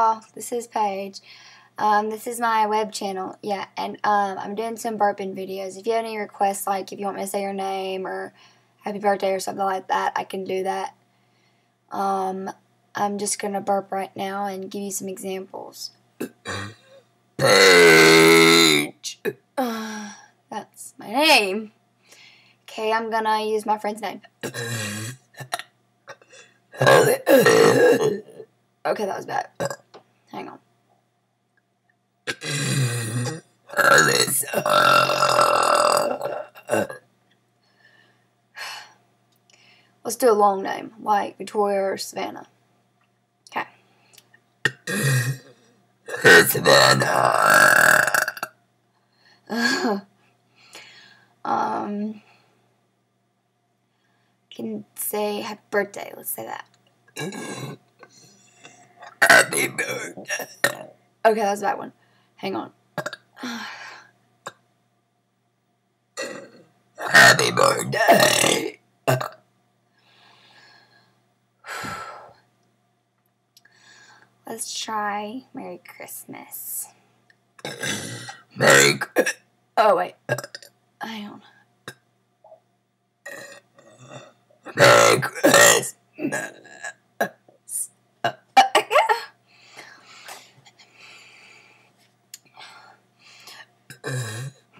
y'all. This is Paige. This is my web channel. Yeah, and I'm doing some burping videos. If you have any requests, like if you want me to say your name or happy birthday or something like that, I can do that. I'm just gonna burp right now and give you some examples. Paige. That's my name. Okay, I'm gonna use my friend's name. Okay, that was bad. Hang on. Let's do a long name, like Victoria or Savannah. Okay. Savannah. Can say happy birthday. Let's say that. Happy birthday. Okay, that was a bad one. Hang on. Happy birthday. Let's try Merry Christmas. Merry Christmas. Oh, wait. Hang on. Merry Christmas.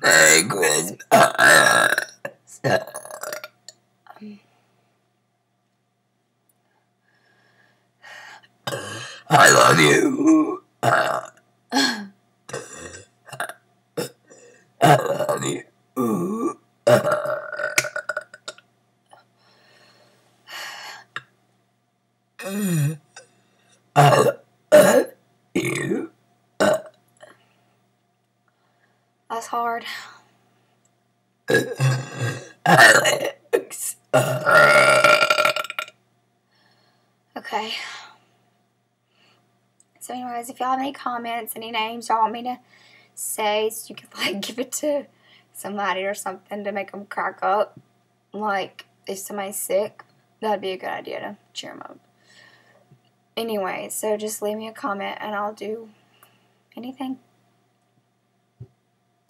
Merry Christmas. I love you. I love you. I love you. That's hard. Alex. Okay. So anyways, if y'all have any comments, any names y'all want me to say, so you could like give it to somebody or something to make them crack up. Like, if somebody's sick, that'd be a good idea to cheer them up. Anyway, so just leave me a comment and I'll do anything.